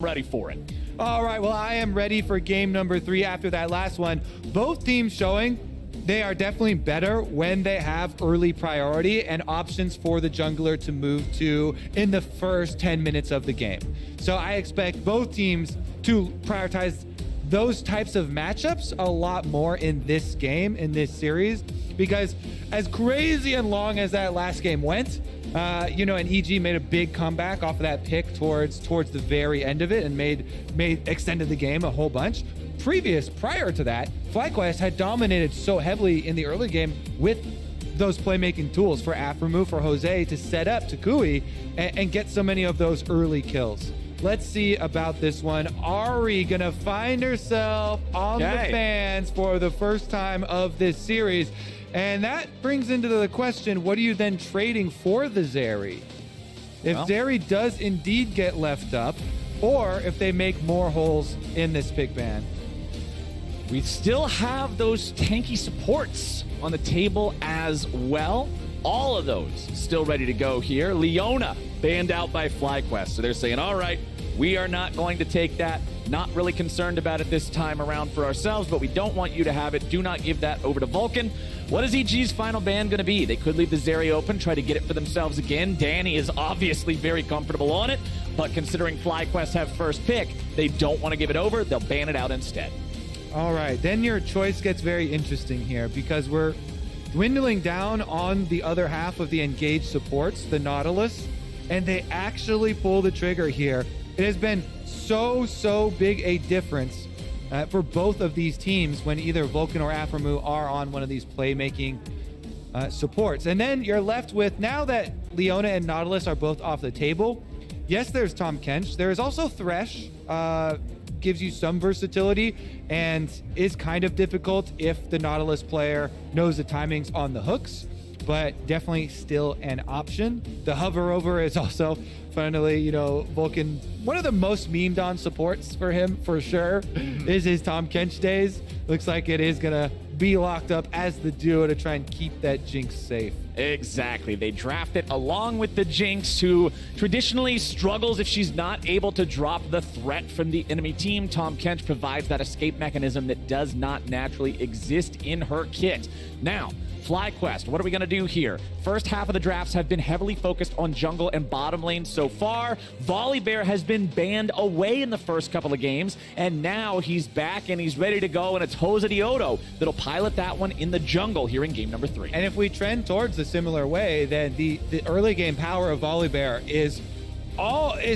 Ready for it. All right, well, I am ready for game number 3 after that last one. Both teams showing they are definitely better when they have early priority and options for the jungler to move to in the first 10 minutes of the game. So I expect both teams to prioritize those types of matchups a lot more in this game, in this series, because as crazy and long as that last game went, and EG made a big comeback off of that pick towards the very end of it and extended the game a whole bunch. Prior to that, FlyQuest had dominated so heavily in the early game with those playmaking tools for Aphromoo, for Jose to set up to Kui and get so many of those early kills. Let's see about this one. Ari gonna find herself on the fans for the first time of this series. And that brings into the question, what are you then trading for the Zeri? If Zeri does indeed get left up, or if they make more holes in this pick ban. We still have those tanky supports on the table as well. All of those still ready to go here. Leona banned out by FlyQuest. So they're saying, all right, we are not going to take that. Not really concerned about it this time around for ourselves, but we don't want you to have it. Do not give that over to Vulcan. What is EG's final ban going to be? They could leave the Zeri open, try to get it for themselves again. Danny is obviously very comfortable on it, but considering FlyQuest have first pick, they don't want to give it over. They'll ban it out instead. All right, then your choice gets very interesting here because we're dwindling down on the other half of the engaged supports, the Nautilus, and they actually pull the trigger here. It has been so big a difference for both of these teams when either Vulcan or Aphromoo are on one of these playmaking supports. And then you're left with, now that Leona and Nautilus are both off the table, yes, there's Tahm Kench. There is also Thresh, gives you some versatility and is kind of difficult if the Nautilus player knows the timings on the hooks, but definitely still an option. The hover over is also, finally, Vulcan, one of the most memed on supports for him, for sure, is his Tahm Kench days. Looks like it is gonna be locked up as the duo to try and keep that Jinx safe. Exactly. They draft it along with the Jinx, who traditionally struggles if she's not able to drop the threat from the enemy team. Tahm Kench provides that escape mechanism that does not naturally exist in her kit. Now, FlyQuest, what are we going to do here? First half of the drafts have been heavily focused on jungle and bottom lane so far. Volibear has been banned away in the first couple of games, and now he's back and he's ready to go, and it's Jose Diodo that'll pilot that one in the jungle here in game number 3. And if we trend towards a similar way, then the early game power of Volibear is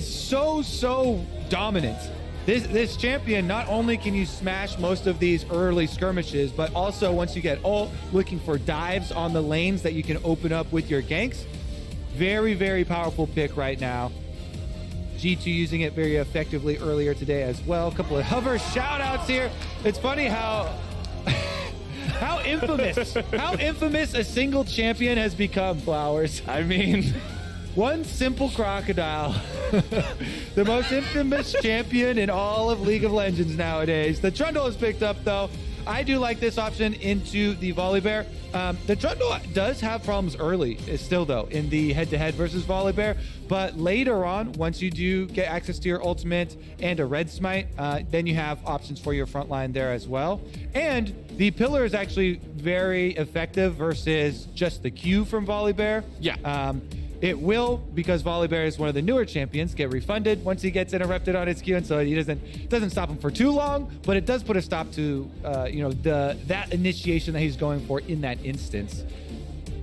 so dominant. This champion, not only can you smash most of these early skirmishes, but also once you get ult, looking for dives on the lanes that you can open up with your ganks. Very powerful pick right now. G2 using it very effectively earlier today as well. A couple of hover shout outs here. It's funny how infamous a single champion has become, Flowers. I mean, one simple crocodile. The most infamous champion in all of League of Legends nowadays. The Trundle is picked up, though. I do like this option into the Volibear. The Trundle does have problems early, still, though, in the head-to-head versus Volibear. But later on, once you do get access to your ultimate and a red smite, then you have options for your front line there as well. And the pillar is actually very effective versus just the Q from Volibear. Yeah. It will, because Volibear is one of the newer champions, get refunded once he gets interrupted on his Q, and so he doesn't stop him for too long, but it does put a stop to that initiation that he's going for in that instance.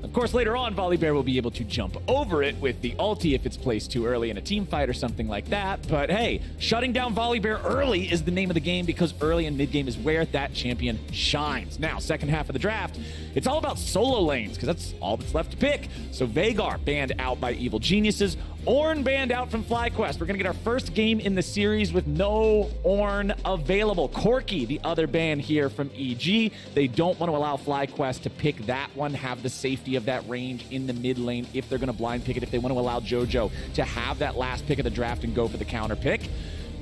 Of course, later on, Volibear will be able to jump over it with the ulti if it's placed too early in a team fight or something like that. But hey, shutting down Volibear early is the name of the game, because early and mid game is where that champion shines. Now, second half of the draft, it's all about solo lanes, because that's all that's left to pick. So Veigar banned out by Evil Geniuses. Ornn banned out from FlyQuest. We're going to get our first game in the series with no Ornn available. Corki, the other ban here from EG. They don't want to allow FlyQuest to pick that one, have the safety of that range in the mid lane if they're going to blind pick it, if they want to allow JoJo to have that last pick of the draft and go for the counter pick.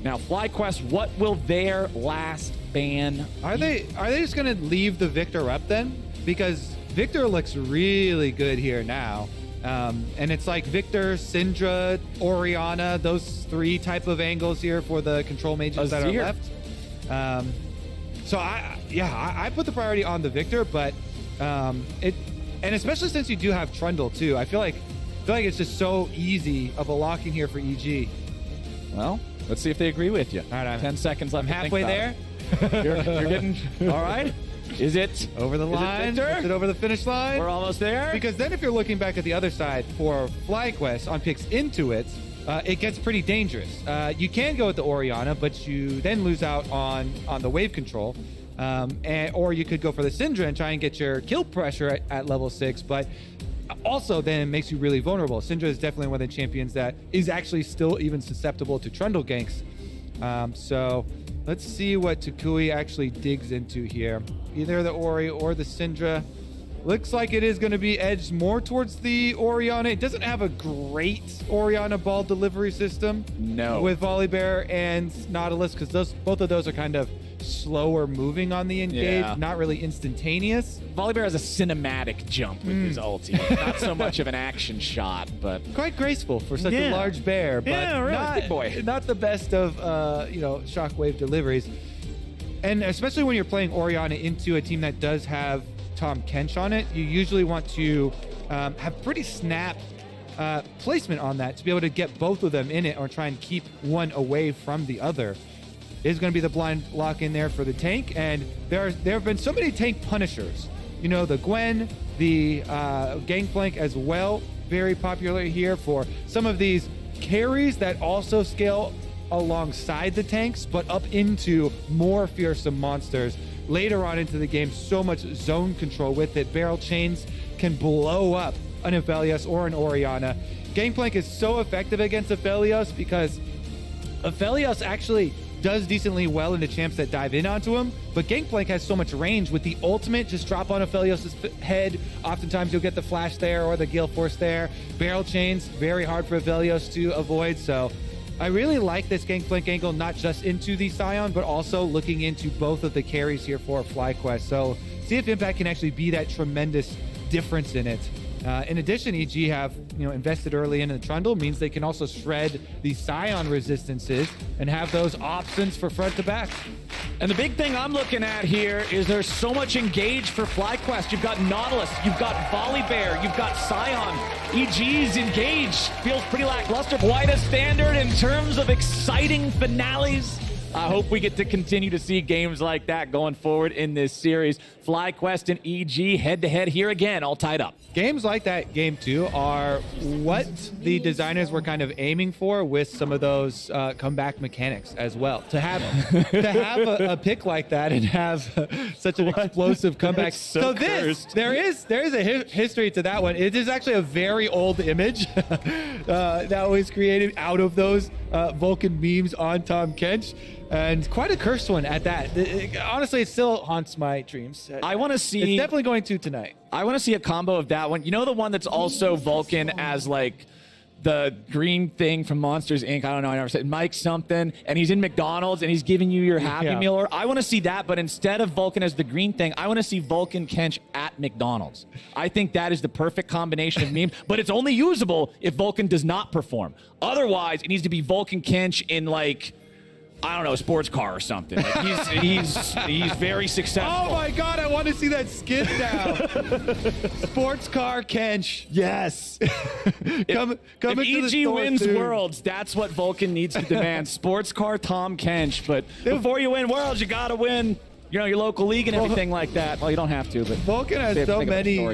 Now, FlyQuest, what will their last ban Are they just going to leave the Victor up then? Because Victor looks really good here now. And it's like Victor, Syndra, Orianna, those 3 type of angles here for the control mages that are left. So I put the priority on the Victor, but and especially since you do have Trundle too, I feel like it's just so easy of a lock in here for EG. Well, let's see if they agree with you. All right, 10 seconds left. I'm halfway there. You're getting all right. Is it over the line? Is it over the finish line? We're almost there. Because then if you're looking back at the other side for FlyQuest on picks into it, it gets pretty dangerous. You can go with the Orianna, but you then lose out on the wave control. Or you could go for the Syndra and try and get your kill pressure at level 6, but also then it makes you really vulnerable. Syndra is definitely one of the champions that is actually still even susceptible to Trundle ganks. So let's see what Takui actually digs into here. Either the Ori or the Syndra. Looks like it is going to be edged more towards the Orianna. It doesn't have a great Orianna ball delivery system. No. With Volibear and Nautilus, because both of those are kind of slower moving on the engage, not really instantaneous. Volibear has a cinematic jump with his ulti. Not so much of an action shot, but quite graceful for such a large bear, but big boy. Not the best of shockwave deliveries. And especially when you're playing Orianna into a team that does have Tahm Kench on it, you usually want to have pretty snap placement on that to be able to get both of them in it or try and keep one away from the other. Is going to be the blind lock in there for the tank, and there have been so many tank punishers. You know, the Gwen, the Gangplank as well, very popular here for some of these carries that also scale alongside the tanks, but up into more fearsome monsters. Later on into the game, so much zone control with it. Barrel chains can blow up an Aphelios or an Orianna. Gangplank is so effective against Aphelios because Aphelios actually does decently well into champs that dive in onto him, but Gangplank has so much range with the ultimate. Just drop on Aphelios' head. Oftentimes you'll get the flash there or the Gale Force there. Barrel chains, very hard for Aphelios to avoid, so I really like this Gangplank angle, not just into the Scion, but also looking into both of the carries here for FlyQuest. So see if Impact can actually be that tremendous difference in it. In addition, EG have invested early in the Trundle, means they can also shred the Scion resistances and have those options for front to back. And the big thing I'm looking at here is there's so much engaged for FlyQuest. You've got Nautilus, you've got Volibear, you've got Scion. EG's engaged feels pretty lackluster. Quite a standard in terms of exciting finales. I hope we get to continue to see games like that going forward in this series. FlyQuest and EG head-to-head here again, all tied up. Games like that, Game 2, are what the designers were kind of aiming for with some of those comeback mechanics as well. To have a pick like that and have such an explosive comeback. So there is a history to that one. It is actually a very old image that was created out of those Vulcan memes on Tahm Kench. And quite a cursed one at that. Honestly, it still haunts my dreams. I want to see... It's definitely going to tonight. I want to see a combo of that one. You know the one that's also Vulcan as like the green thing from Monsters, Inc.? I don't know. I never said Mike something. And he's in McDonald's and he's giving you your Happy Meal. Or I want to see that, but instead of Vulcan as the green thing, I want to see Vulcan Kench at McDonald's. I think that is the perfect combination of memes, but it's only usable if Vulcan does not perform. Otherwise, it needs to be Vulcan Kench in like... I don't know, a sports car or something. Like he's very successful. Oh my God, I want to see that skit now. Sports car Kench. Yes. Come if into EG the store wins soon. Worlds, that's what Vulcan needs to demand. Sports car Tahm Kench. But before you win Worlds, you got to win your local league and everything like that. Well, you don't have to, but Vulcan has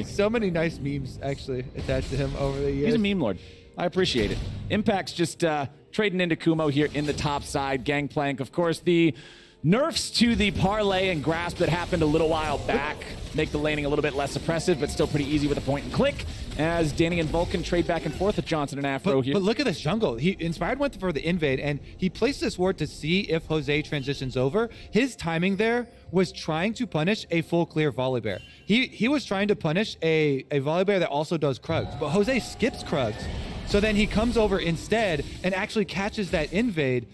so many nice memes actually attached to him over the years. He's a meme lord. I appreciate it. Impact's just trading into Kumo here in the top side. Gangplank, of course, the nerfs to the parlay and grasp that happened a little while back make the laning a little bit less oppressive, but still pretty easy with a point and click as Danny and Vulcan trade back and forth with Johnson and Afro here. But look at this jungle. Inspired went for the invade, and he placed this ward to see if Jose transitions over. His timing there was trying to punish a full clear Volibear. He was trying to punish a Volibear that also does Krugs, but Jose skips Krugs. So then he comes over instead and actually catches that invade,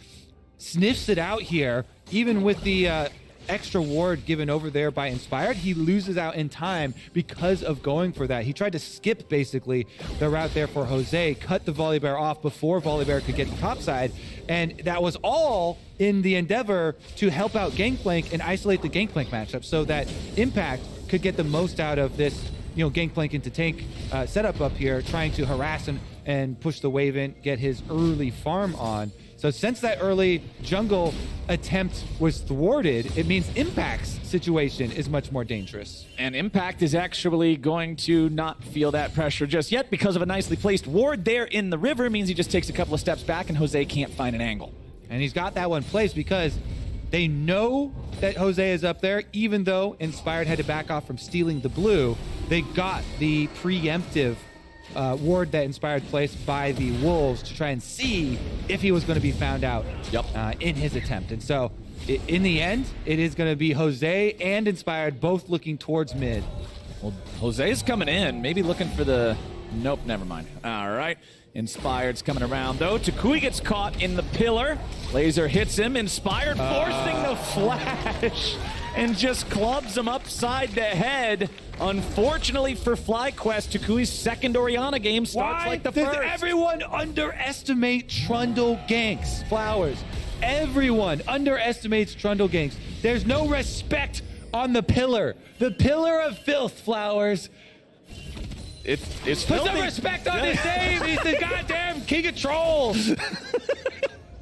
sniffs it out here, even with the extra ward given over there by Inspired, he loses out in time because of going for that. He tried to skip basically the route there for Jose, cut the Volibear off before Volibear could get the top side, and that was all in the endeavor to help out Gangplank and isolate the Gangplank matchup so that Impact could get the most out of this, Gangplank into tank setup up here, trying to harass him and push the wave in, get his early farm on. So since that early jungle attempt was thwarted, it means Impact's situation is much more dangerous. And Impact is actually going to not feel that pressure just yet because of a nicely placed ward there in the river. Means he just takes a couple of steps back and Jose can't find an angle. And he's got that one placed because they know that Jose is up there, even though Inspired had to back off from stealing the blue. They got the preemptive ward that Inspired placed by the Wolves to try and see if he was going to be found out in his attempt. And so in the end, it is going to be Jose and Inspired both looking towards mid. Well, Jose's coming in, maybe looking for the... Nope, never mind. All right. Inspired's coming around, though. Takui gets caught in the pillar. Laser hits him. Inspired forcing the flash and just clubs him upside the head. Unfortunately for FlyQuest, Takui's second Orianna game starts like the first. Does everyone underestimate Trundle ganks, Flowers? Everyone underestimates Trundle ganks. There's no respect on the pillar. The pillar of filth, Flowers. It's Put some respect on his name. He's the goddamn king of trolls.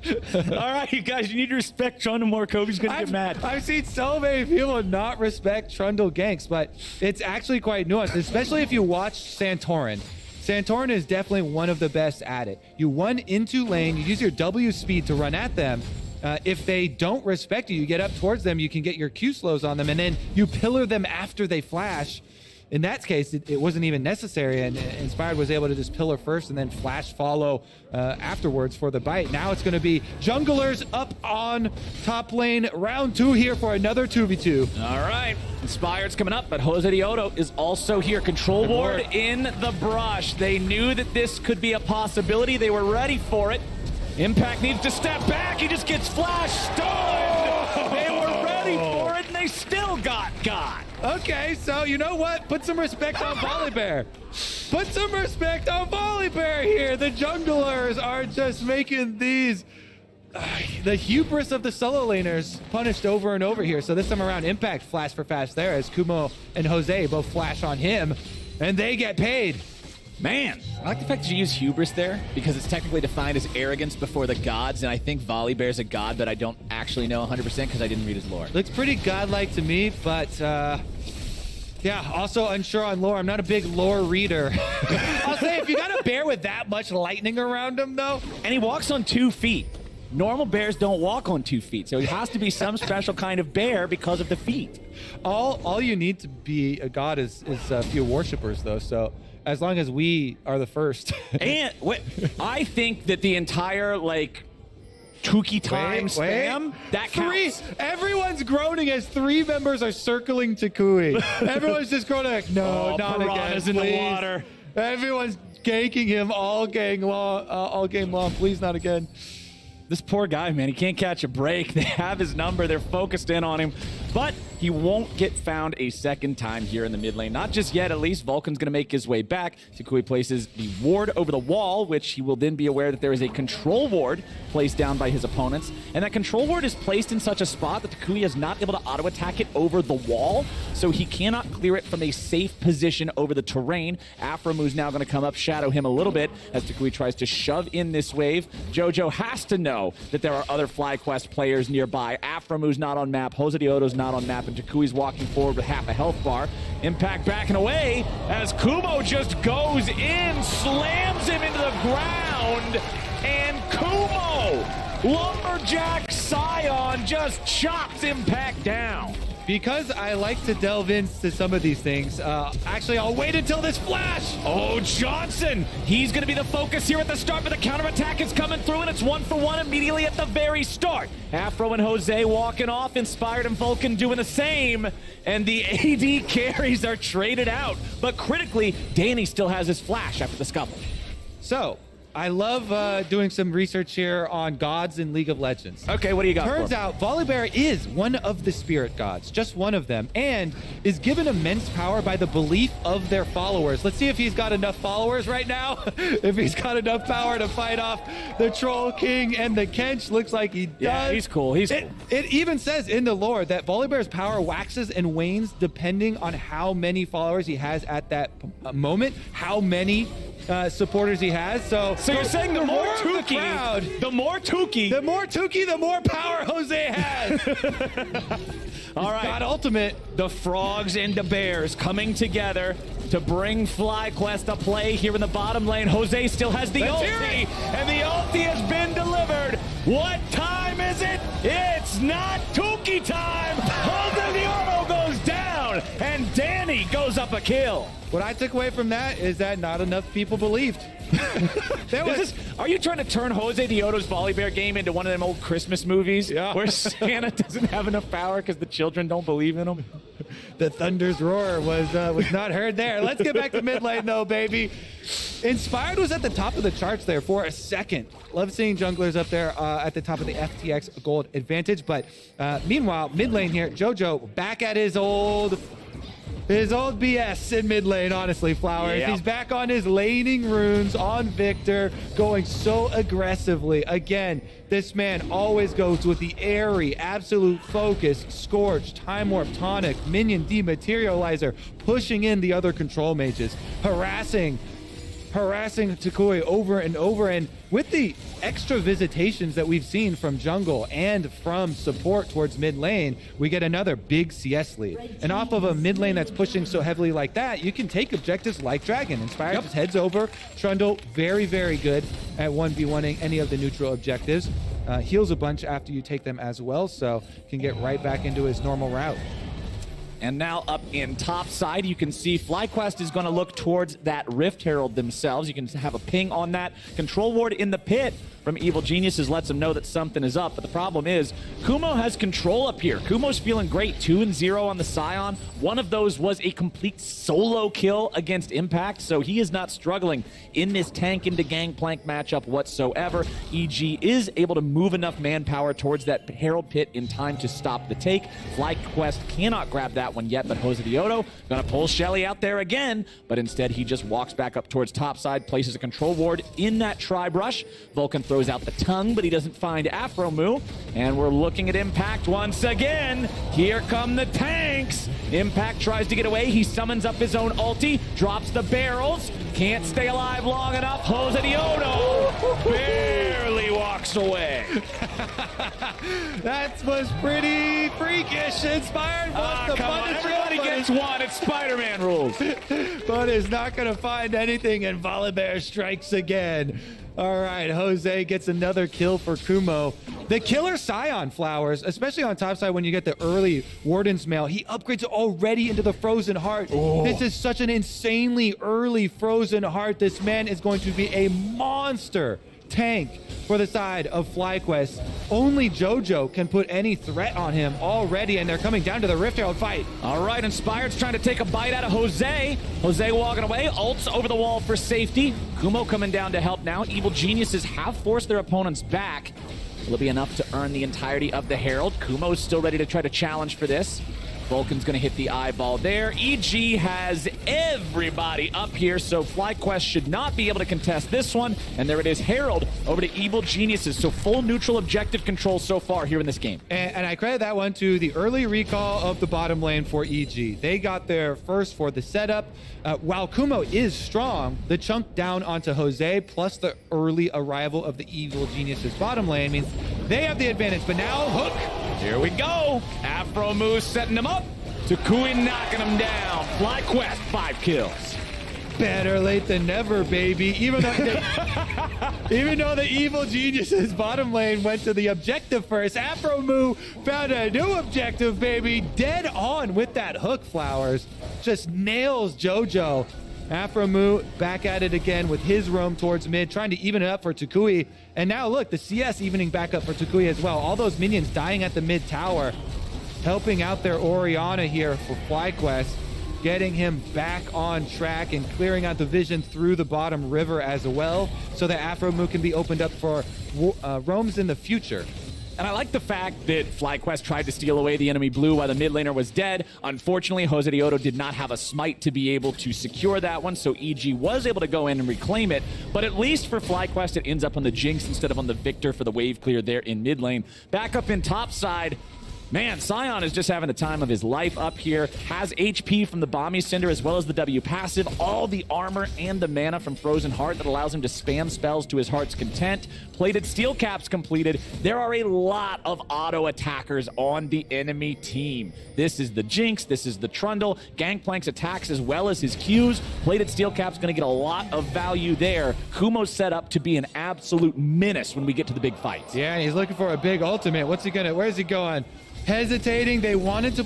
All right, you guys, you need to respect Trundle more. Kobe's going to get mad. I've seen so many people not respect Trundle ganks, but it's actually quite nuanced, especially if you watch Santorin. Santorin is definitely one of the best at it. You run into lane, you use your W speed to run at them. If they don't respect you, you get up towards them, you can get your Q slows on them, and then you pillar them after they flash. In that case, it wasn't even necessary, and Inspired was able to just pillar first and then flash follow afterwards for the bite. Now it's going to be junglers up on top lane. Round 2 here for another 2v2. All right. Inspired's coming up, but Jose Dioto is also here. Control ward in the brush. They knew that this could be a possibility. They were ready for it. Impact needs to step back. He just gets flash stunned. They were ready for it, and they still got. Okay, so you know what? Put some respect on Volibear. Put some respect on Volibear here. The junglers are just making these... the hubris of the solo laners punished over and over here. So this time around, Impact flash for fast there as Kumo and Jose both flash on him, and they get paid. Man, I like the fact that you use hubris there because it's technically defined as arrogance before the gods, and I think Volibear's a god, but I don't actually know 100% because I didn't read his lore. Looks pretty godlike to me, but yeah, also unsure on lore. I'm not a big lore reader. I'll say if you got a bear with that much lightning around him, though. And he walks on 2 feet. Normal bears don't walk on 2 feet, so he has to be some special kind of bear because of the feet. All you need to be a god is a few worshippers, though, so... as long as we are the first. And I think that the entire, Tuki time spam, that counts. Everyone's groaning as 3 members are circling Takui. Everyone's just groaning like, no, not again, in the water. Everyone's ganking him all game long. Please, not again. This poor guy, man, he can't catch a break. They have his number. They're focused in on him. But he won't get found a second time here in the mid lane. Not just yet, at least. Vulcan's going to make his way back. Takui places the ward over the wall, which he will then be aware that there is a control ward placed down by his opponents. And that control ward is placed in such a spot that Takui is not able to auto-attack it over the wall, so he cannot clear it from a safe position over the terrain. Aframu's now going to come up, shadow him a little bit as Takui tries to shove in this wave. Jojo has to know that there are other FlyQuest players nearby. Aframu's not on map. Jose Dioto's not on map, and Takui's walking forward with half a health bar. Impact backing away as Kumo just goes in, slams him into the ground, and Kumo, Lumberjack Scion, just chops Impact down. Because I like to delve into some of these things, actually, I'll wait until this flash. Oh, Johnson! He's going to be the focus here at the start, but the counterattack is coming through, and it's 1-for-1 immediately at the very start. Afro and Jose walking off, Inspired and Vulcan doing the same, and the AD carries are traded out. But critically, Danny still has his flash after the scuffle. So, I love doing some research here on gods in League of Legends. Okay, what do you got? Turns out Volibear is one of the spirit gods, just one of them, and is given immense power by the belief of their followers. Let's see if he's got enough followers right now. If he's got enough power to fight off the Troll King and the Kench. Looks like he does. Yeah, he's cool. He's cool. It even says in the lore that Volibear's power waxes and wanes depending on how many followers he has at that moment, how many supporters he has. So you're saying the more Tukey, the more Tukey, the more power Jose has. All right. God ultimate. The frogs and the bears coming together to bring FlyQuest to play here in the bottom lane. Jose still has the ulti, and the ulti has been delivered. What time is it? It's not Tukey time. Jose the auto goes down, and Danny goes up a kill. What I took away from that is that not enough people believed. Are you trying to turn Jose Dioto's Volibear game into one of them old Christmas movies where Santa doesn't have enough power because the children don't believe in him? The thunder's roar was not heard there. Let's get back to mid lane though, baby. Inspired was at the top of the charts there for a second. Love seeing junglers up there at the top of the FTX gold advantage. But meanwhile, mid lane here, JoJo back at his old BS in mid lane, honestly, Flowers. Yep. He's back on his laning runes on Victor, going so aggressively. Again, this man always goes with the airy, absolute focus, Scorch, Time Warp, Tonic, Minion Dematerializer, pushing in the other control mages, harassing Takui over and over. And with the extra visitations that we've seen from jungle and from support towards mid lane, we get another big CS lead. And off of a mid lane that's pushing so heavily like that, you can take objectives like Dragon. Inspired just heads over. Trundle, very, very good at 1v1ing any of the neutral objectives. Heals a bunch after you take them as well, so can get right back into his normal route. And now up in top side, you can see FlyQuest is going to look towards that Rift Herald themselves. You can have a ping on that. Control ward in the pit from Evil Geniuses lets them know that something is up. But the problem is, Kumo has control up here. Kumo's feeling great, 2-0 on the Scion. One of those was a complete solo kill against Impact, so he is not struggling in this tank into gangplank matchup whatsoever. EG is able to move enough manpower towards that Herald pit in time to stop the take. FlyQuest cannot grab that one yet, but Jose Dioto gonna pull Shelly out there again, but instead he just walks back up towards topside, places a control ward in that tri-brush. Vulcan throws out the tongue, but he doesn't find Afro Moo, and we're looking at Impact once again. Here come the tanks. Impact tries to get away. He summons up his own ulti, drops the barrels, can't stay alive long enough. Jose Dioto barely walks away. That was pretty freakish. Inspired wants to come on, punish everybody him, gets one. It's Spider-Man rules. but is not going to find anything, and Volibear strikes again. All right, Jose gets another kill for Kumo. The killer Scion, Flowers, especially on top side when you get the early Warden's Mail, he upgrades already into the Frozen Heart. Oh. This is such an insanely early Frozen Heart. This man is going to be a monster tank for the side of FlyQuest. Only JoJo can put any threat on him already, and they're coming down to the Rift Herald fight. All right, Inspired's trying to take a bite out of Jose. Jose walking away, ults over the wall for safety. Kumo coming down to help now. Evil Geniuses have forced their opponents back. Will it be enough to earn the entirety of the Herald? Kumo's still ready to try to challenge for this. Vulcan's going to hit the eyeball there. EG has everybody up here, so FlyQuest should not be able to contest this one. And there it is, Herald over to Evil Geniuses. So full neutral objective control so far here in this game. And I credit that one to the early recall of the bottom lane for EG. They got there first for the setup. While Kumo is strong, the chunk down onto Jose plus the early arrival of the Evil Geniuses bottom lane means they have the advantage. But now, Hook. Here we go. Afro Moose setting him up. Takui knocking him down. FlyQuest, 5 kills. Better late than never, baby. Even though the Evil Geniuses bottom lane went to the objective first, Afro Moo found a new objective, baby. Dead on with that hook, Flowers. Just nails JoJo. Afro Moo back at it again with his roam towards mid, trying to even it up for Takui. And now look, the CS evening back up for Takui as well. All those minions dying at the mid tower, helping out their Orianna here for FlyQuest. getting him back on track and clearing out the vision through the bottom river as well, so that Afro Moo can be opened up for roams in the future. And I like the fact that FlyQuest tried to steal away the enemy blue while the mid laner was dead. Unfortunately, Jose Dioto did not have a smite to be able to secure that one, so EG was able to go in and reclaim it. But at least for FlyQuest, it ends up on the Jinx instead of on the Victor for the wave clear there in mid lane. Back up in top side, man, Sion is just having the time of his life up here. Has HP from the Bomby Cinder as well as the W passive, all the armor and the mana from Frozen Heart that allows him to spam spells to his heart's content. Plated steel caps completed. There are a lot of auto attackers on the enemy team. This is the Jinx, this is the Trundle. Gangplank's attacks as well as his Qs. Plated steel cap's gonna get a lot of value there. Kumo's set up to be an absolute menace when we get to the big fights. Yeah, and he's looking for a big ultimate. Where's he going? Hesitating. They wanted to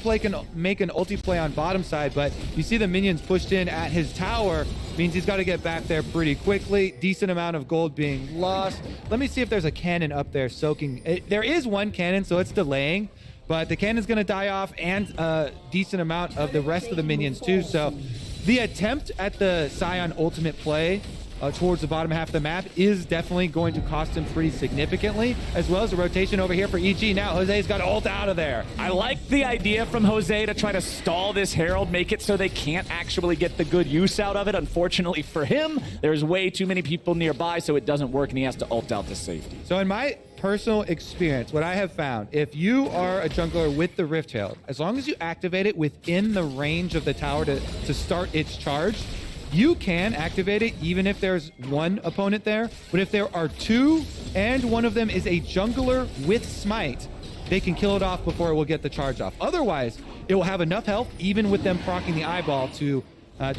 make an ulti play on bottom side, but you see the minions pushed in at his tower. Means he's got to get back there pretty quickly. Decent amount of gold being lost. Let me see if there's a cannon up there soaking. There is one cannon, so it's delaying, but the cannon's going to die off, and a decent amount of the rest of the minions too. So the attempt at the Sion ultimate play towards the bottom half of the map is definitely going to cost him pretty significantly, as well as a rotation over here for EG. Now Jose's got to ult out of there. I like the idea from Jose to try to stall this Herald, make it so they can't actually get the good use out of it. Unfortunately for him, there's way too many people nearby, so it doesn't work, and he has to ult out to safety. So in my personal experience, what I have found, if you are a jungler with the Rift Herald, as long as you activate it within the range of the tower to start its charge, you can activate it even if there's one opponent there. But if there are two and one of them is a jungler with smite, they can kill it off before it will get the charge off. Otherwise, it will have enough health even with them proccing the eyeball to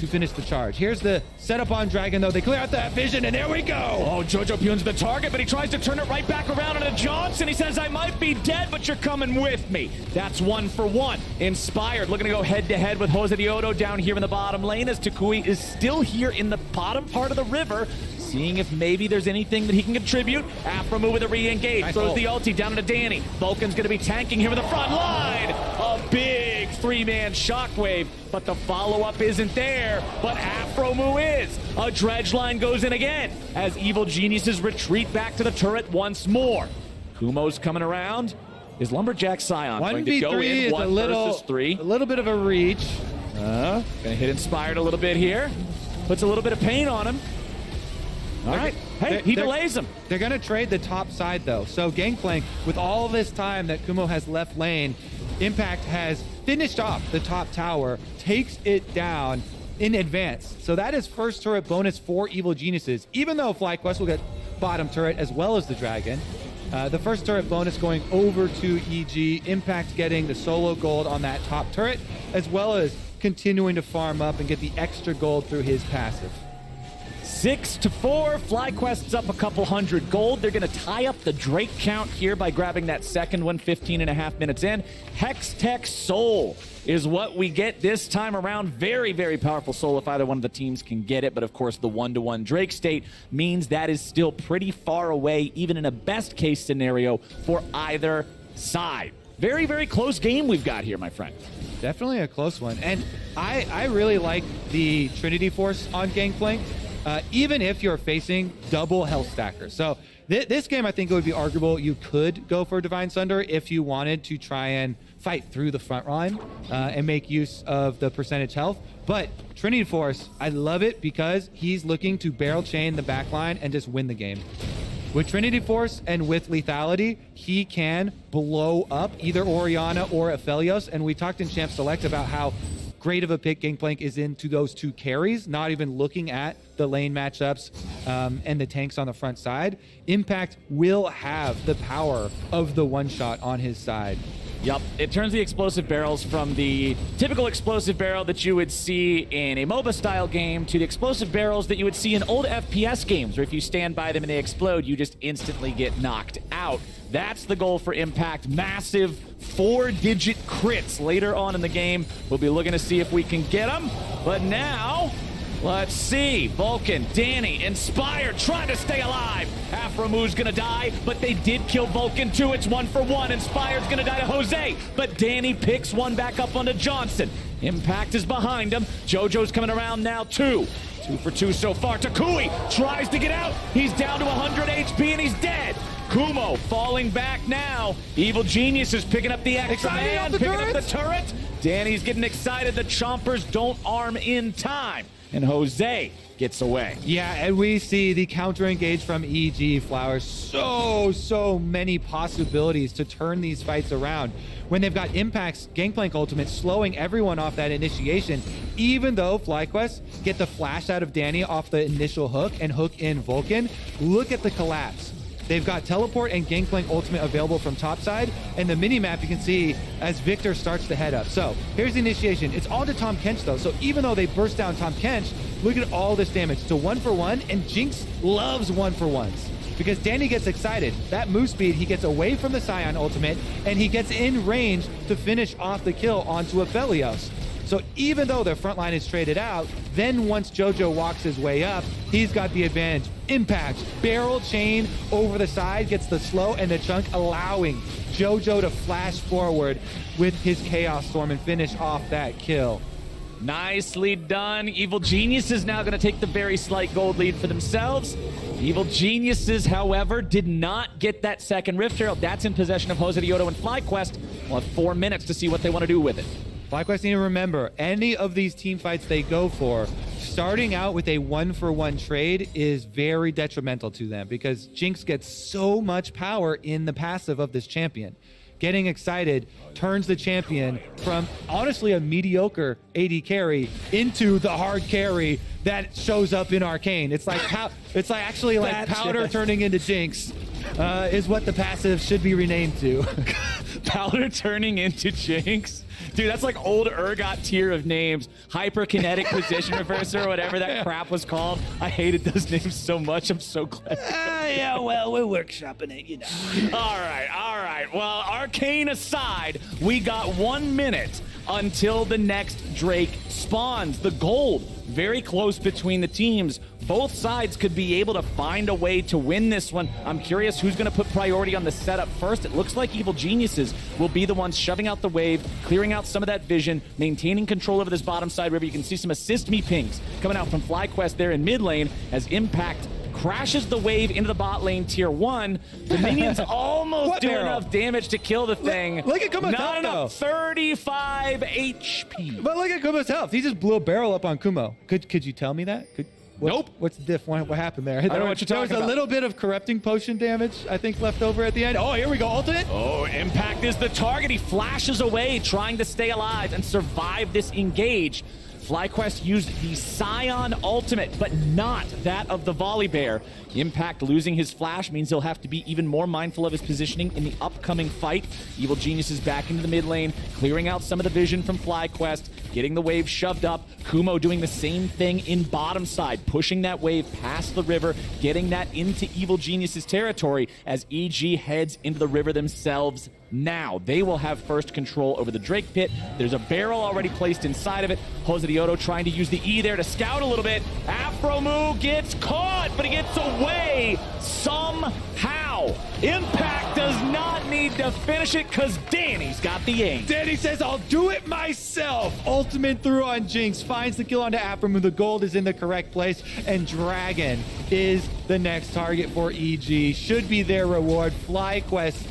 finish the charge. Here's the setup on Dragon, though. They clear out that vision, and there we go. Oh, Jojo Pyun's the target, but he tries to turn it right back around into Johnson. He says, I might be dead, but you're coming with me. That's 1 for 1. Inspired, looking to go head-to-head with Jose Dioto down here in the bottom lane, as Takui is still here in the bottom part of the river, seeing if maybe there's anything that he can contribute. Afro Moo with a re-engage, nice throws the ulti down into Danny. Vulcan's going to be tanking here with the front line. A big 3-man shockwave, but the follow-up isn't there, but Afro Moo is. A dredge line goes in again, as Evil Geniuses retreat back to the turret once more. Kumo's coming around. Is Lumberjack Sion going to go in 1 versus 3? A little bit of a reach. Gonna hit Inspired a little bit here. Puts a little bit of pain on him. All right. Hey, he delays him. They're going to trade the top side, though. So Gangplank, with all this time that Kumo has left lane, Impact has finished off the top tower, takes it down in advance. So that is first turret bonus for Evil Geniuses. Even though FlyQuest will get bottom turret as well as the Dragon, the first turret bonus going over to EG. Impact getting the solo gold on that top turret, as well as continuing to farm up and get the extra gold through his passive. 6-4. FlyQuest's up a couple hundred gold. They're going to tie up the Drake count here by grabbing that second one 15.5 minutes in. Hextech Soul is what we get this time around. Very, very powerful soul if either one of the teams can get it. But of course, the 1-to-1 Drake state means that is still pretty far away, even in a best case scenario for either side. Very, very close game we've got here, my friend. Definitely a close one. And I really like the Trinity Force on Gangplank. Even if you're facing double health stackers. So this game, I think it would be arguable. You could go for Divine Sunder if you wanted to try and fight through the front line and make use of the percentage health. But Trinity Force, I love it because he's looking to barrel chain the back line and just win the game. With Trinity Force and with lethality, he can blow up either Orianna or Aphelios. And we talked in Champ Select about how great of a pick Gangplank is into those two carries, not even looking at the lane matchups and the tanks on the front side. Impact will have the power of the one-shot on his side. Yep, it turns the explosive barrels from the typical explosive barrel that you would see in a MOBA-style game to the explosive barrels that you would see in old FPS games, where if you stand by them and they explode, you just instantly get knocked out. That's the goal for Impact. Massive 4-digit crits later on in the game. We'll be looking to see if we can get them. But now, Let's see. Vulcan, Danny, Inspired, trying to stay alive. Afromu's gonna die, but they did kill Vulcan too. It's 1-for-1. Inspired's gonna die to Jose, but Danny picks one back up onto Johnson. Impact is behind him. JoJo's coming around now too. 2 for 2 so far. Takui tries to get out. He's down to 100 HP and he's dead. Kumo falling back now. Evil Genius is picking up the extra man, picking up the turret. Danny's getting excited. The Chompers don't arm in time. And Jose gets away. Yeah, and we see the counter engage from EG Flowers. So many possibilities to turn these fights around. When they've got Impact's Gangplank ultimate slowing everyone off that initiation, even though FlyQuest get the flash out of Danny off the initial hook and hook in Vulcan, look at the collapse. They've got Teleport and Gangplank ultimate available from topside, and the mini-map you can see as Victor starts to head up. So here's the initiation. It's all to Tahm Kench though, so even though they burst down Tahm Kench, look at all this damage. It's a 1-for-1, and Jinx loves 1-for-1s because Danny gets excited. That move speed, he gets away from the Scion ultimate, and he gets in range to finish off the kill onto Aphelios. So even though their front line is traded out, then once JoJo walks his way up, he's got the advantage. Impact, barrel chain over the side, gets the slow and the chunk, allowing JoJo to flash forward with his Chaos Storm and finish off that kill. Nicely done. Evil Geniuses now going to take the very slight gold lead for themselves. Evil Geniuses, however, did not get that second Rift Herald. That's in possession of Jose Dioto and FlyQuest. We'll have 4 minutes to see what they want to do with it. FlyQuest need to remember, any of these team fights they go for, starting out with a 1-for-1 trade is very detrimental to them because Jinx gets so much power in the passive of this champion. Getting excited turns the champion from honestly a mediocre AD carry into the hard carry that shows up in Arcane. It's like actually like Powder turning into Jinx is what the passive should be renamed to. Powder turning into Jinx? Dude, that's like old Urgot tier of names. Hyperkinetic position reverser or whatever that crap was called. I hated those names so much. I'm so glad. Yeah, well, we're workshopping it, you know. All right. Well, Arcane aside, we got 1 minute until the next Drake spawns. The gold, very close between the teams. Both sides could be able to find a way to win this one. I'm curious who's going to put priority on the setup first. It looks like Evil Geniuses will be the ones shoving out the wave, clearing out some of that vision, maintaining control over this bottom side river. You can see some assist me pings coming out from FlyQuest there in mid lane as Impact crashes the wave into the bot lane tier 1. The minions almost do enough damage to kill the thing. Look at Kumo's Not health, though. enough, 35 HP. But look at Kumo's health. He just blew a barrel up on Kumo. Could you tell me that? Nope. What's the diff? What happened there? I don't know what you're talking There was about. a little bit of corrupting potion damage, I think, left over at the end. Oh, here we go. Ultimate. Oh, Impact is the target. He flashes away, trying to stay alive and survive this engage. FlyQuest used the Scion ultimate, but not that of the Volibear. Impact losing his flash means he'll have to be even more mindful of his positioning in the upcoming fight. Evil Genius is back into the mid lane, clearing out some of the vision from FlyQuest, getting the wave shoved up. Kumo doing the same thing in bottom side, pushing that wave past the river, getting that into Evil Genius's territory as EG heads into the river themselves. Now they will have first control over the Drake pit. There's a barrel already placed inside of it. Jose Dioto trying to use the E there to scout a little bit. Afromu gets caught, but he gets away somehow. Impact does not need to finish it because Danny's got the aim. Danny says, I'll do it myself. Ultimate through on Jinx, finds the kill onto Afromu. The gold is in the correct place, and Dragon is the next target for EG. Should be their reward. FlyQuest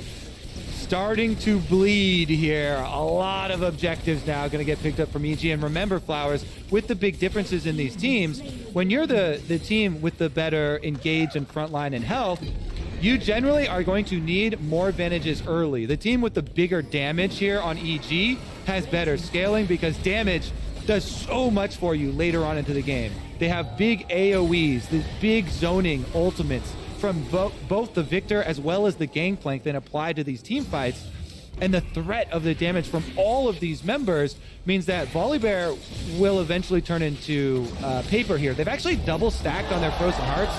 starting to bleed here. A lot of objectives now going to get picked up from EG. And remember, Flowers, with the big differences in these teams, when you're the team with the better engage and frontline and health, you generally are going to need more advantages early. The team with the bigger damage here on EG has better scaling because damage does so much for you later on into the game. They have big AoEs, these big zoning ultimates from both the Victor as well as the Gangplank that apply to these team fights. And the threat of the damage from all of these members means that Volibear will eventually turn into paper here. They've actually double stacked on their Frozen Hearts.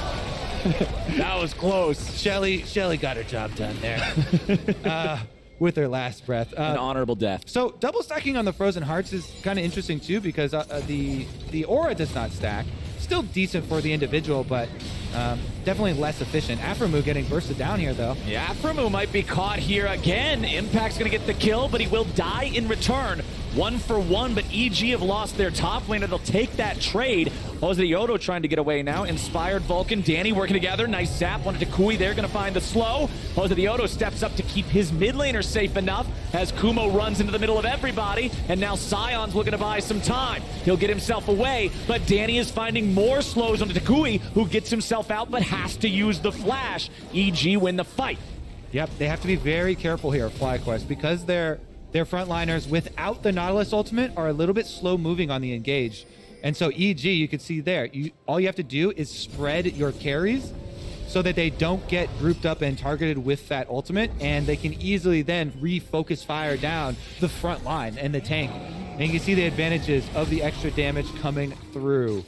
That was close. Shelly got her job done there with her last breath. An honorable death. So double stacking on the Frozen Hearts is kind of interesting too because the aura does not stack. Still decent for the individual, but definitely less efficient. Aframu getting bursted down here, though. Yeah, Aframu might be caught here again. Impact's going to get the kill, but he will die in return. 1 for 1, but EG have lost their top laner. They'll take that trade. Jose Yodo trying to get away now. Inspired Vulcan, Danny working together. Nice zap. Wanted to Kui there, going to find the slow. Jose Yodo steps up to keep his mid laner safe enough as Kumo runs into the middle of everybody. And now Scion's looking to buy some time. He'll get himself away, but Danny is finding more slows onto Takui, who gets himself out but has to use the flash. EG win the fight. Yep, they have to be very careful here, FlyQuest, because their frontliners without the Nautilus ultimate are a little bit slow moving on the engage. And so EG, you can see there, all you have to do is spread your carries so that they don't get grouped up and targeted with that ultimate, and they can easily then refocus fire down the front line and the tank. And you can see the advantages of the extra damage coming through.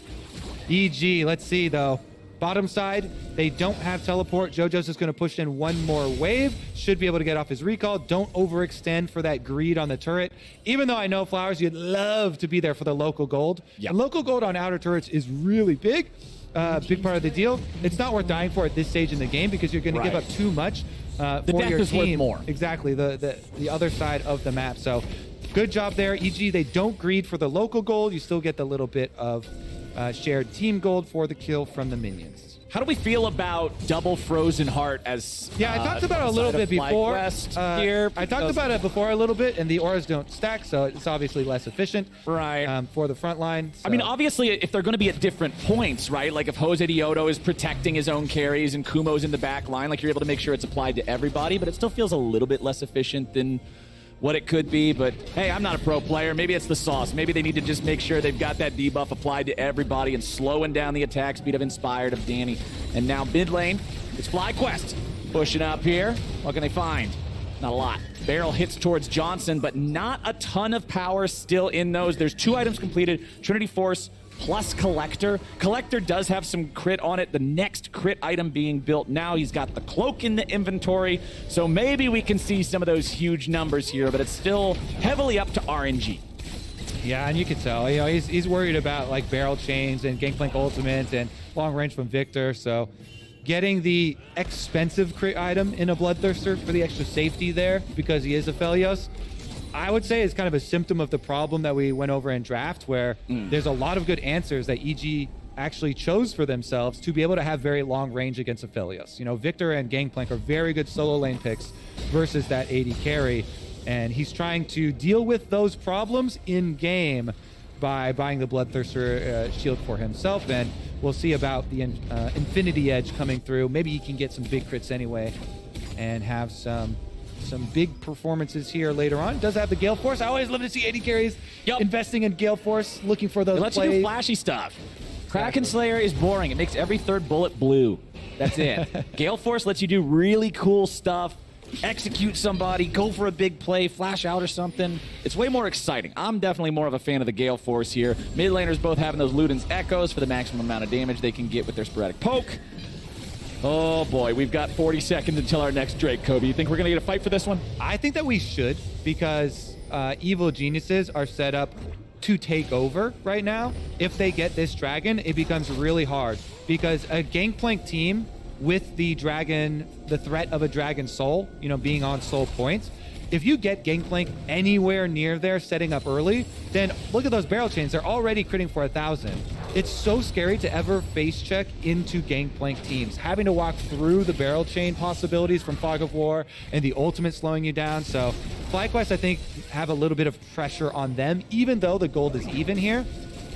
EG, let's see though. Bottom side, they don't have teleport. JoJo's just going to push in one more wave. Should be able to get off his recall. Don't overextend for that greed on the turret. Even though I know, Flowers, you'd love to be there for the local gold. Yep. And local gold on outer turrets is really big. Big part of the deal. It's not worth dying for at this stage in the game because you're going to give up too much for deck your is worth team. more. Exactly, the other side of the map. So good job there. EG, they don't greed for the local gold. You still get the little bit of shared team gold for the kill from the minions. How do we feel about double Frozen Heart as Yeah, I talked about it a little bit before. Here, I talked about it before a little bit, and the auras don't stack, so it's obviously less efficient for the front line. So. I mean, obviously, if they're going to be at different points, right? Like if Jose Diodo is protecting his own carries and Kumo's in the back line, like you're able to make sure it's applied to everybody, but it still feels a little bit less efficient than what it could be. But hey, I'm not a pro player. Maybe it's the sauce. Maybe they need to just make sure they've got that debuff applied to everybody and slowing down the attack speed of Inspired, of Danny. And now mid lane, it's FlyQuest pushing up here. What can they find? Not a lot. Barrel hits towards Johnson, but not a ton of power still in those. There's 2 items completed, Trinity Force plus Collector. Collector does have some crit on it. The next crit item being built now. He's got the cloak in the inventory, so maybe we can see some of those huge numbers here, but it's still heavily up to RNG. Yeah, and you can tell, you know, he's worried about like barrel chains and Gangplank ultimate and long range from Victor, so getting the expensive crit item in a Bloodthirster for the extra safety there because he is a Phelios, I would say is kind of a symptom of the problem that we went over in draft, where there's a lot of good answers that EG actually chose for themselves to be able to have very long range against Aphelios. You know, Victor and Gangplank are very good solo lane picks versus that AD carry, and he's trying to deal with those problems in game by buying the Bloodthirster shield for himself, and we'll see about the Infinity Edge coming through. Maybe he can get some big crits anyway and have some big performances here later on. Does have the Gale Force. I always love to see AD carries investing in Gale Force, looking for those Let's plays. do flashy stuff. Kraken Slayer is boring. It makes every third bullet blue. That's it. Gale Force lets you do really cool stuff, execute somebody, go for a big play, flash out or something. It's way more exciting. I'm definitely more of a fan of the Gale Force here. Mid laners both having those Luden's Echoes for the maximum amount of damage they can get with their sporadic poke. Oh boy, we've got 40 seconds until our next Drake, Kobe. You think we're going to get a fight for this one? I think that we should, because evil geniuses are set up to take over right now. If they get this dragon, it becomes really hard, because a Gangplank team with the dragon, the threat of a dragon soul, you know, being on soul points, if you get Gangplank anywhere near there setting up early, then look at those barrel chains. They're already critting for 1,000. It's so scary to ever face check into Gangplank teams, having to walk through the barrel chain possibilities from Fog of War and the ultimate slowing you down. So FlyQuest, I think, have a little bit of pressure on them, even though the gold is even here,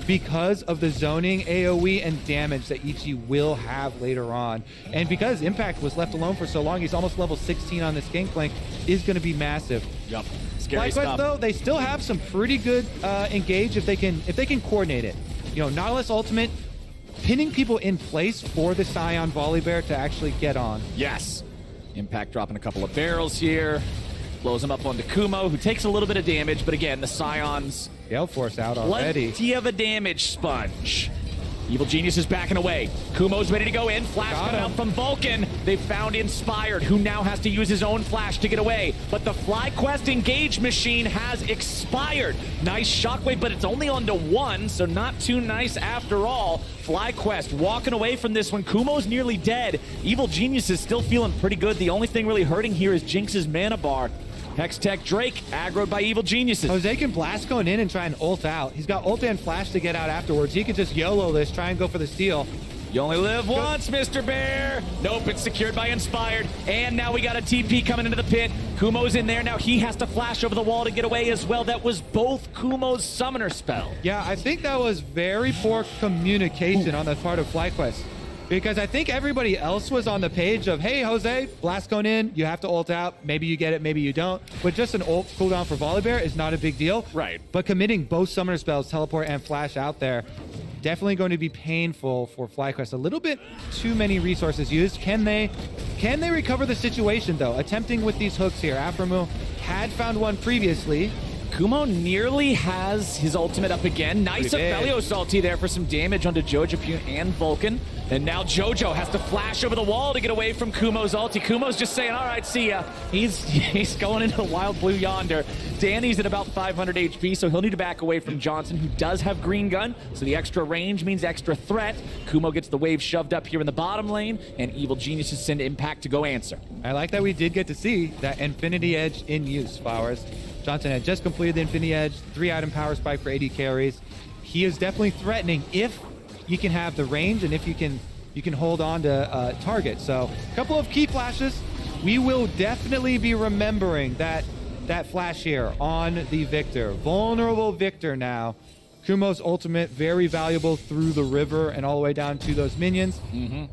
because of the zoning, AoE, and damage that EG will have later on. And because Impact was left alone for so long, he's almost level 16 on this Gangplank, is going to be massive. Yep. Scary FlyQuest, stuff. though, they still have some pretty good engage if they can coordinate it. You know, Nautilus ultimate, pinning people in place for the Scion Volibear to actually get on. Yes. Impact dropping a couple of barrels here. Blows him up onto Kumo, who takes a little bit of damage, but again, the Scions... Gale Force out already. Plenty of a damage sponge. Evil Genius is backing away. Kumo's ready to go in. Flash Got coming him. out from Vulcan. They found Inspired, who now has to use his own flash to get away. But the FlyQuest engage machine has expired. Nice shockwave, but it's only onto one, so not too nice after all. FlyQuest walking away from this one. Kumo's nearly dead. Evil Genius is still feeling pretty good. The only thing really hurting here is Jinx's mana bar. Hextech Drake aggroed by Evil Geniuses. Jose can blast going in and try and ult out. He's got ult and flash to get out afterwards. He could just YOLO this, try and go for the steal. You only live once, Mr. Bear. Nope, it's secured by Inspired. And now we got a TP coming into the pit. Kumo's in there. Now he has to flash over the wall to get away as well. That was both Kumo's summoner spell. Yeah, I think that was very poor communication on the part of FlyQuest. Because I think everybody else was on the page of, hey, Jose, blast going in, you have to ult out. Maybe you get it, maybe you don't. But just an ult cooldown for Volibear is not a big deal. Right. But committing both summoner spells, teleport and flash out there, definitely going to be painful for FlyQuest. A little bit too many resources used. Can they recover the situation, though? Attempting with these hooks here. Aframu had found one previously. Kumo nearly has his ultimate up again. Nice Aphelios ulti there for some damage onto Jojo and Vulcan. And now Jojo has to flash over the wall to get away from Kumo's ulti. Kumo's just saying, all right, see ya. He's going into the wild blue yonder. Danny's at about 500 HP, so he'll need to back away from Johnson, who does have green gun. So the extra range means extra threat. Kumo gets the wave shoved up here in the bottom lane, and Evil Geniuses send Impact to go answer. I like that we did get to see that Infinity Edge in use, Flowers. Johnson had just completed the Infinity Edge, 3-item power spike for 80 carries. He is definitely threatening if you can have the range and if you can hold on to target. So a couple of key flashes. We will definitely be remembering that flash here on the Victor. Vulnerable Victor now. Kumo's ultimate, very valuable through the river and all the way down to those minions.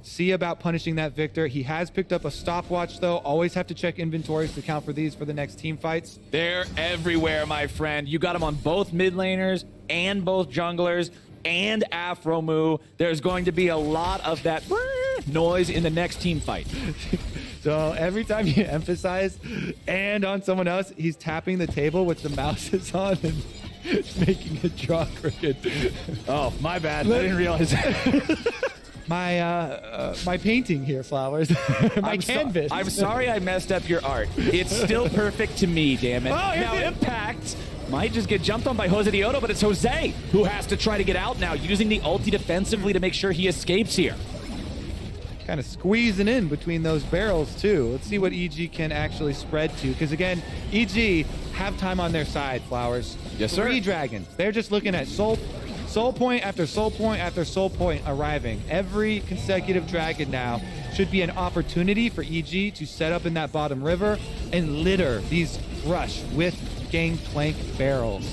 See about punishing that Victor. He has picked up a stopwatch, though. Always have to check inventories to count for these for the next team fights. They're everywhere, my friend. You got them on both mid laners and both junglers and Afromu. There's going to be a lot of that noise in the next team fight. So every time you emphasize and on someone else, he's tapping the table with the mouse is on and making it draw crooked. Oh, my bad. I didn't realize that. My painting here, Flowers. My canvas. I'm sorry I messed up your art. It's still perfect to me, damn it. Oh, now Impact might just get jumped on by Jose Dioto, but it's Jose who has to try to get out now, using the ulti defensively to make sure he escapes here. Kind of squeezing in between those barrels, too. Let's see what EG can actually spread to. Because, again, EG have time on their side, Flowers. Yes, sir. 3 dragons. They're just looking at soul point after soul point after soul point arriving. Every consecutive dragon now should be an opportunity for EG to set up in that bottom river and litter these rush with gangplank barrels.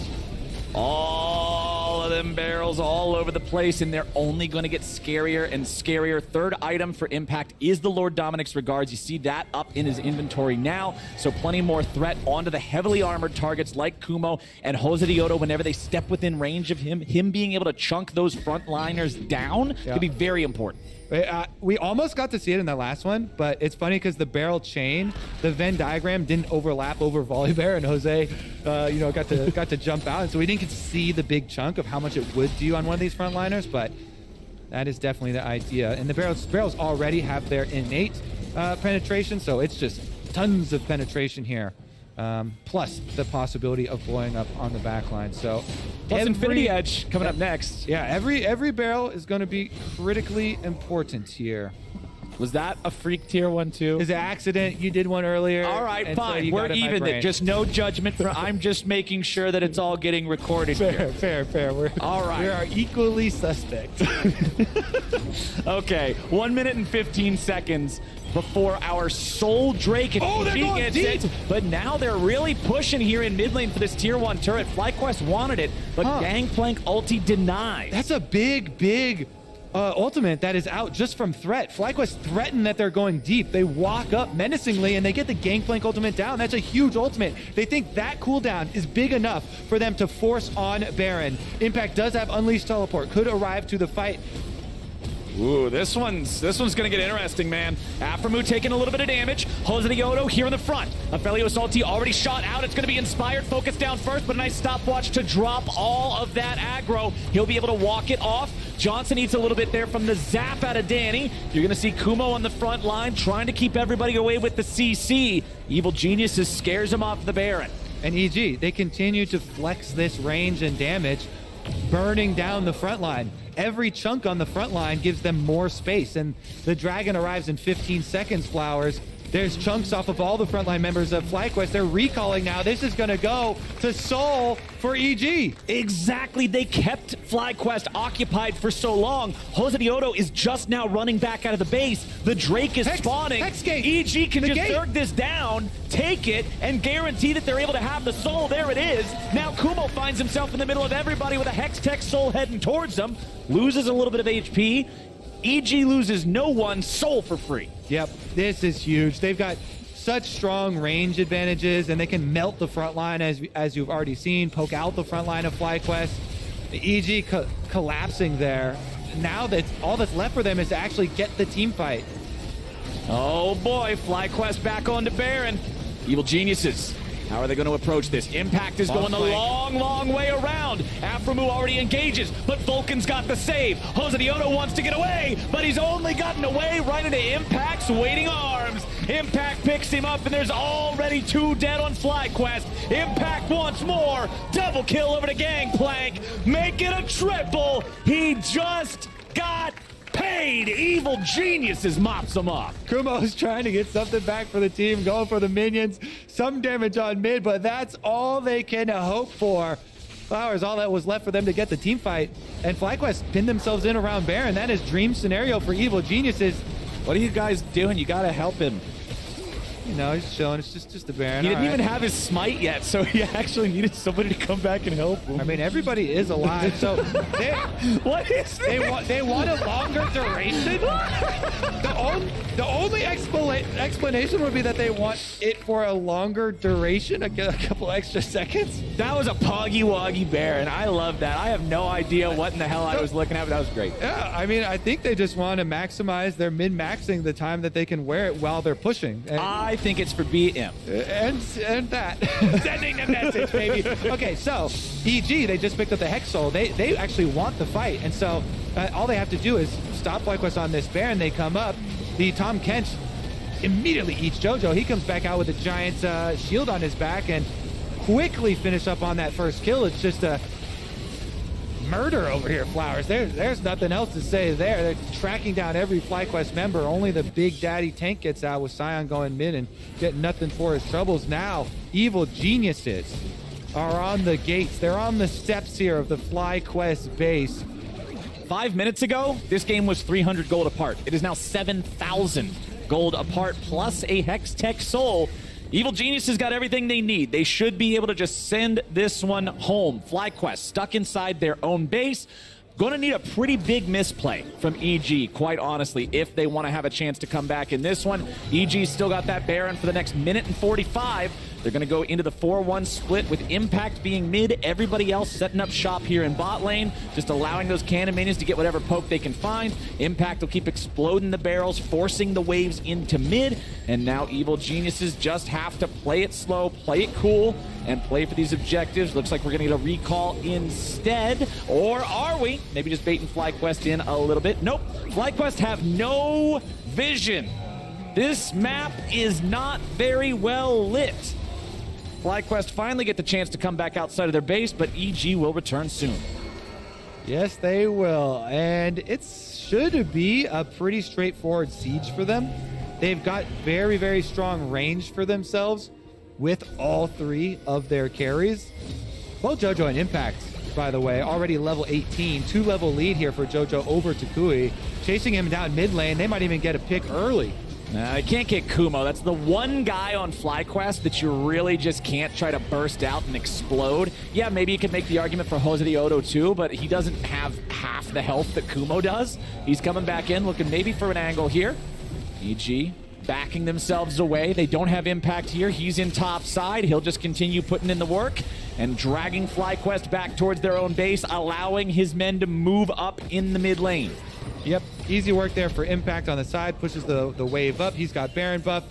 All of them barrels all over the place, and they're only going to get scarier and scarier. Third item for Impact is the Lord Dominic's Regards. You see that up in his inventory now, so plenty more threat onto the heavily armored targets like Kumo and Jose Dioto. Whenever they step within range of him being able to chunk those frontliners down could be very important. We almost got to see it in that last one, but it's funny because the barrel chain, the Venn diagram didn't overlap over Volibear, and Jose, got to jump out, and so we didn't get to see the big chunk of how much it would do on one of these frontliners. But that is definitely the idea. And the barrels already have their innate penetration, so it's just tons of penetration here. Plus the possibility of blowing up on the back line. So plus Infinity Edge coming up next. Yeah, every barrel is going to be critically important here. Was that a freak tier one too? Is it accident? You did one earlier. All right, fine. So we're even. Just no judgment. I'm just making sure that it's all getting recorded here. Fair. All right. We are equally suspect. Okay, 1 minute and 15 seconds before our Soul Drake and they're going gets deep. it. But now they're really pushing here in mid lane for this tier 1 turret. FlyQuest wanted it, but Gangplank ulti denied. That's a big ultimate that is out just from threat. FlyQuest threaten that they're going deep. They walk up menacingly and they get the Gangplank ultimate down. That's a huge ultimate. They think that cooldown is big enough for them to force on Baron. Impact does have Unleashed Teleport, could arrive to the fight. Ooh, this one's gonna get interesting, man. Aphromoo taking a little bit of damage. Jose Dioto here in the front. Aphelios ulti already shot out. It's gonna be inspired. Focus down first, but a nice stopwatch to drop all of that aggro. He'll be able to walk it off. Johnson eats a little bit there from the zap out of Danny. You're gonna see Kumo on the front line trying to keep everybody away with the CC. Evil Geniuses scares him off the Baron. And EG, they continue to flex this range and damage, burning down the front line. Every chunk on the front line gives them more space, and the dragon arrives in 15 seconds, Flowers. There's chunks off of all the frontline members of FlyQuest. They're recalling now. This is going to go to Soul for EG. Exactly. They kept FlyQuest occupied for so long. Jose Dioto is just now running back out of the base. The Drake is spawning. Hexgate. EG can The just gate. zerg this down, take it, and guarantee that they're able to have the Soul. There it is. Now Kumo finds himself in the middle of everybody with a Hextech Soul heading towards them. Loses a little bit of HP. EG loses no one. Soul for free. Yep, this is huge. They've got such strong range advantages, and they can melt the front line, as you've already seen, poke out the front line of FlyQuest. The EG collapsing there. Now that all that's left for them is to actually get the team fight. Oh boy, FlyQuest back onto Baron. Evil Geniuses. How are they going to approach this? Impact is going the long way around. Aphromoo already engages, but Vulcan's got the save. Jose Dioto wants to get away, but he's only gotten away right into Impact's waiting arms. Impact picks him up, and there's already 2 dead on FlyQuest. Impact once more. Double kill over to Gangplank. Make it a triple. He just got paid. Evil Geniuses mops him up. Kumo's trying to get something back for the team, going for the minions. Some damage on mid, but that's all they can hope for. Flowers, all that was left for them to get the team fight. And FlyQuest pinned themselves in around Baron. That is dream scenario for Evil Geniuses. What are you guys doing? You gotta help him. You know, he's chilling. It's just a Baron. He didn't All even right. have his smite yet, so he actually needed somebody to come back and help him. I mean, everybody is alive, so What is this? they want a longer duration. The only explanation would be that they want it for a longer duration, a couple extra seconds. That was a Poggy Woggy Baron. I love that. I have no idea what in the hell I was looking at, but that was great. Yeah, I mean, I think they just want to maximize their min-maxing the time that they can wear it while they're pushing. And, I think it's for BM. and that. Sending the message, baby. Okay, so EG, they just picked up the Hex Soul. They actually want the fight, and so all they have to do is stop FlyQuest on this Baron. They come up. The Tom Kench immediately eats JoJo. He comes back out with a giant shield on his back and quickly finish up on that first kill. It's just a murder over here, Flowers. There's nothing else to say there. They're tracking down every FlyQuest member. Only the Big Daddy tank gets out with Sion going mid and getting nothing for his troubles. Now, Evil Geniuses are on the gates. They're on the steps here of the FlyQuest base. 5 minutes ago, this game was 300 gold apart. It is now 7,000 gold apart, plus a Hextech Soul. Evil Geniuses got everything they need. They should be able to just send this one home. FlyQuest stuck inside their own base. Gonna need a pretty big misplay from EG, quite honestly, if they want to have a chance to come back in this one. EG's still got that Baron for the next minute and 45. They're going to go into the 4-1 split with Impact being mid, everybody else setting up shop here in bot lane, just allowing those cannon minions to get whatever poke they can find. Impact will keep exploding the barrels, forcing the waves into mid, and now Evil Geniuses just have to play it slow, play it cool, and play for these objectives. Looks like we're going to get a recall instead, or are we? Maybe just baiting FlyQuest in a little bit. Nope, FlyQuest have no vision. This map is not very well lit. FlyQuest finally get the chance to come back outside of their base, but EG will return soon. Yes, they will. And it should be a pretty straightforward siege for them. They've got very, very strong range for themselves with all 3 of their carries. Both JoJo and Impact, by the way, already level 18. 2-level lead here for JoJo over Takui. Chasing him down mid lane. They might even get a pick early. I can't get Kumo. That's the one guy on FlyQuest that you really just can't try to burst out and explode. Yeah, maybe you could make the argument for Jose Dioto too, but he doesn't have half the health that Kumo does. He's coming back in, looking maybe for an angle here. EG backing themselves away. They don't have Impact here. He's in top side. He'll just continue putting in the work and dragging FlyQuest back towards their own base, allowing his men to move up in the mid lane. Yep, easy work there for Impact on the side. Pushes the wave up. He's got Baron buff.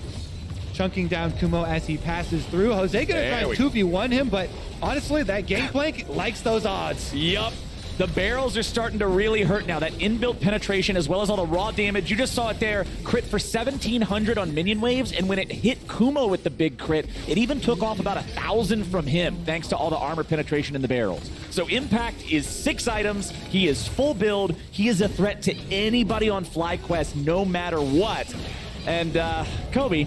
Chunking down Kumo as he passes through. Jose gonna try and 2v1 him, but honestly, that Gangplank likes those odds. Yup. The barrels are starting to really hurt now. That inbuilt penetration as well as all the raw damage. You just saw it there. Crit for 1,700 on minion waves, and when it hit Kumo with the big crit, it even took off about 1,000 from him thanks to all the armor penetration in the barrels. So Impact is 6 items. He is full build. He is a threat to anybody on FlyQuest no matter what. And Kobe,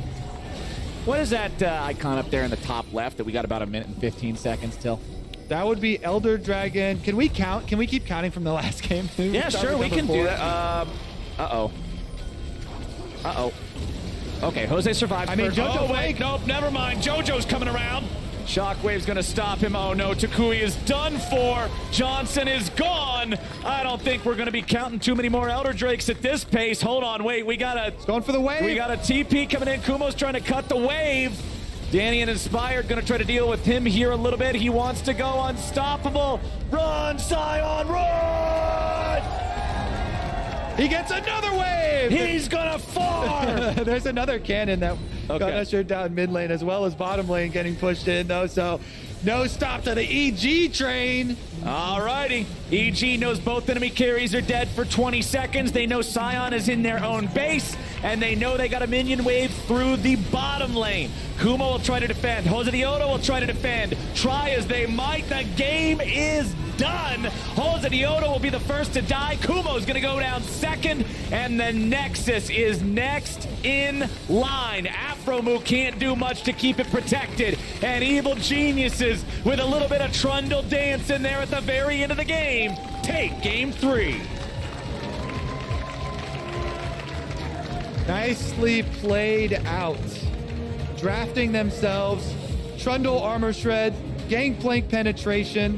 what is that icon up there in the top left that we got about 1 minute and 15 seconds till? That would be Elder Dragon. Can we count? Can we keep counting from the last game? Yeah, sure, we can do that. Uh-oh. Okay, Jose survived. I mean, first. JoJo Oh, wait, nope, never mind. JoJo's coming around. Shockwave's gonna stop him. Oh no, Takui is done for. Johnson is gone. I don't think we're gonna be counting too many more Elder Drakes at this pace. Hold on, wait, we got It's going for the wave. We got a TP coming in. Kumo's trying to cut the wave. Danny and Inspired gonna try to deal with him here a little bit. He wants to go unstoppable. Run, Sion, run! He gets another wave. He's gonna farm. There's another cannon that got ushered down mid lane as well as bottom lane getting pushed in though. So no stop to the EG train. Alrighty. EG knows both enemy carries are dead for 20 seconds. They know Sion is in their own base, and they know they got a minion wave through the bottom lane. Kumo will try to defend. Jose Dioto will try to defend. Try as they might. The game is done. Jose Dioto will be the first to die. Kumo's gonna go down second, and the Nexus is next in line. Afromu can't do much to keep it protected, and Evil Geniuses with a little bit of trundle dance in there at the very end of the game take game 3. Nicely played out. Drafting themselves, Trundle armor shred, Gangplank penetration.